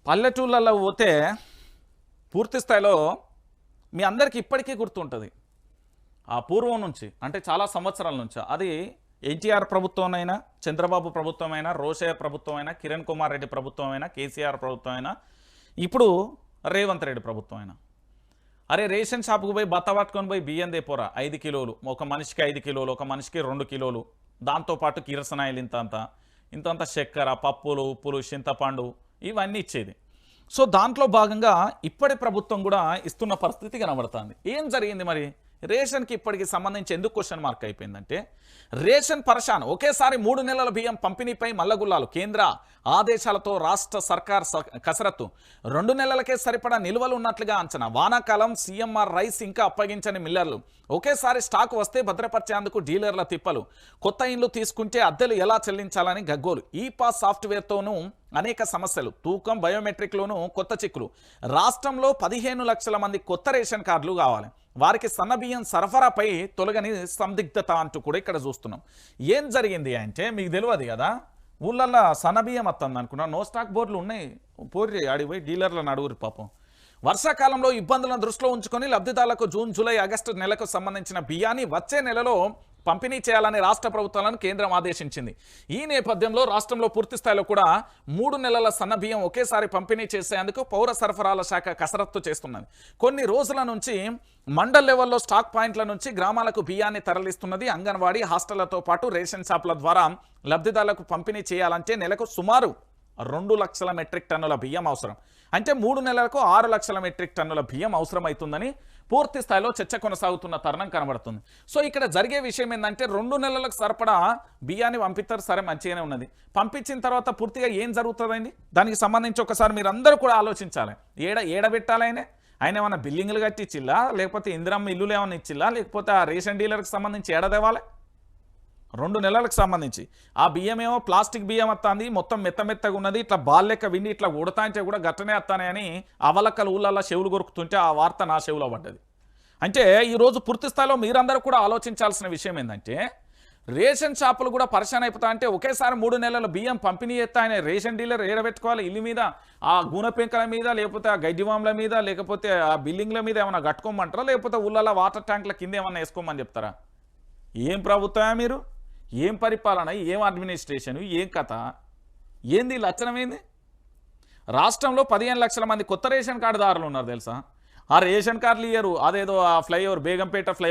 పల్లెటూళ్ళలో పోతే పూర్తి స్థాయిలో మీ అందరికీ ఇప్పటికీ గుర్తుంటుంది. ఆ పూర్వం నుంచి అంటే చాలా సంవత్సరాల నుంచి అది ఎన్టీఆర్ ప్రభుత్వం అయినా, చంద్రబాబు ప్రభుత్వం అయినా, రోషయ్య ప్రభుత్వం అయినా, కిరణ్ కుమార్ రెడ్డి ప్రభుత్వం అయినా, కేసీఆర్ ప్రభుత్వం అయినా, ఇప్పుడు రేవంత్ రెడ్డి ప్రభుత్వం అయినా. అరే రేషన్ షాప్కి పోయి బత్త పట్టుకొని పోయి బియ్యం దేపోరా 5 కిలోలు, ఒక మనిషికి 5 కిలోలు, ఒక మనిషికి 2 కిలోలు, దాంతోపాటు కిరసనాయిలు ఇంతంత చక్కెర, పప్పులు, ఉప్పులు, చింతపండు ఇవన్నీ ఇచ్చేది. సో దాంట్లో భాగంగా ఇప్పటి ప్రభుత్వం కూడా ఇస్తున్న పరిస్థితి కనబడుతుంది. ఏం జరిగింది మరి రేషన్కి ఇప్పటికి సంబంధించి ఎందుకు క్వశ్చన్ మార్క్ అయిపోయిందంటే, రేషన్ పరశాన్ ఒకేసారి 3 నెలల బియ్యం పంపిణీపై మల్లగుల్లాలు. కేంద్ర ఆదేశాలతో రాష్ట్ర సర్కార్ కసరత్తు. 2 నెలలకే సరిపడా నిల్వలు ఉన్నట్లుగా అంచనా. వానాకాలం సీఎంఆర్ రైస్ ఇంకా అప్పగించని మిల్లర్లు. ఒకేసారి స్టాక్ వస్తే భద్రపరిచేందుకు డీలర్ల తిప్పలు. కొత్త ఇండ్లు తీసుకుంటే అద్దెలు ఎలా చెల్లించాలని గగ్గోలు. ఈ పాస్ సాఫ్ట్వేర్తోనూ అనేక సమస్యలు. తూకం బయోమెట్రిక్లోనూ కొత్త చిక్కులు. రాష్ట్రంలో 15 లక్షల మంది కొత్త రేషన్ కార్డులు కావాలి. వారికి సన్నబియ్యం సరఫరాపై తొలగని సందిగ్ధత అంటూ కూడా ఇక్కడ చూస్తున్నాం. ఏం జరిగింది అంటే మీకు తెలియదు కదా, ఊళ్ళల్లో సన్నబియ్యం వస్తుంది అనుకున్నా, నో స్టాక్ బోర్డులు ఉన్నాయి. పోరి అడిగిపోయి డీలర్లను అడుగురు పాపం. వర్షాకాలంలో ఇబ్బందులను దృష్టిలో ఉంచుకొని లబ్ధిదారులకు జూన్, జూలై, ఆగస్టు నెలకు సంబంధించిన బియ్యాన్ని వచ్చే నెలలో పంపిణీ చేయాలని రాష్ట్ర ప్రభుత్వాలను కేంద్రం ఆదేశించింది. ఈ నేపథ్యంలో రాష్ట్రంలో పూర్తి స్థాయిలో కూడా 3 నెలల సన్న బియ్యం ఒకేసారి పంపిణీ చేసేందుకు పౌర సరఫరాల శాఖ కసరత్తు చేస్తున్నది. కొన్ని రోజుల నుంచి మండల్ లెవెల్లో స్టాక్ పాయింట్ల నుంచి గ్రామాలకు బియ్యాన్ని తరలిస్తున్నది. అంగన్వాడీ, హాస్టళ్లతో పాటు రేషన్ షాపుల ద్వారా లబ్ధిదారులకు పంపిణీ చేయాలంటే నెలకు సుమారు 2 లక్షల మెట్రిక్ టన్నుల బియ్యం అవసరం. అంటే 3 నెలలకు 6 లక్షల మెట్రిక్ టన్నుల బియ్యం అవసరం అవుతుందని పూర్తి స్థాయిలో చర్చ కొనసాగుతున్న తరుణం కనబడుతుంది. సో ఇక్కడ జరిగే విషయం ఏంటంటే 2 నెలలకు సరిపడా బియ్యాన్ని పంపిస్తారు, సరే మంచిగానే ఉన్నది. పంపించిన తర్వాత పూర్తిగా ఏం జరుగుతుందండి దానికి సంబంధించి ఒకసారి మీరు అందరూ కూడా ఆలోచించాలి. ఏడబెట్టాలి ఆయన ఏమన్నా బిల్డింగ్లు కట్టించిల్లా, లేకపోతే ఇందిరమ్మ ఇల్లులు ఏమైనా ఇచ్చిల్లా, లేకపోతే ఆ రేషన్ డీలర్కి సంబంధించి ఏడదేవాలి. 2 నెలలకు సంబంధించి ఆ బియ్యం ఏమో ప్లాస్టిక్ బియ్యం వస్తుంది, మొత్తం మెత్తగా ఉన్నది, ఇట్లా బాల్లెక్క విండి ఇట్లా ఉడతా అంటే కూడా గట్టనే వస్తానని అవలక్కలు ఊళ్ళల్లో చెవులు కొరుకుతుంటే ఆ వార్త నా చెవులో పడ్డది. అంటే ఈరోజు పూర్తి స్థాయిలో మీరందరూ కూడా ఆలోచించాల్సిన విషయం ఏంటంటే, రేషన్ షాపులు కూడా పరిశాన్ అయిపోతా అంటే ఒకేసారి 3 నెలల బియ్యం పంపిణీ చేస్తా ఆయన రేషన్ డీలర్ ఏడబెట్టుకోవాలి. ఇల్లు మీద, ఆ గూనె పెంకల మీద, లేకపోతే ఆ గడ్డివాముల మీద, లేకపోతే ఆ బిల్డింగ్ల మీద ఏమైనా కట్టుకోమంటారా, లేకపోతే ఊళ్ళల్లో వాటర్ ట్యాంకుల కింద ఏమన్నా వేసుకోమని చెప్తారా? ఏం ప్రభుత్వమా మీరు? ఏం పరిపాలన, ఏం అడ్మినిస్ట్రేషన్, ఏం కథ, ఏంది లక్షణం ఏంది? రాష్ట్రంలో 15 లక్షల మంది కొత్త రేషన్ కార్డుదారులు ఉన్నారు తెలుసా. ఆ రేషన్ కార్డులు ఇయ్యరు. అదేదో ఆ ఫ్లైఓవర్ బేగంపేట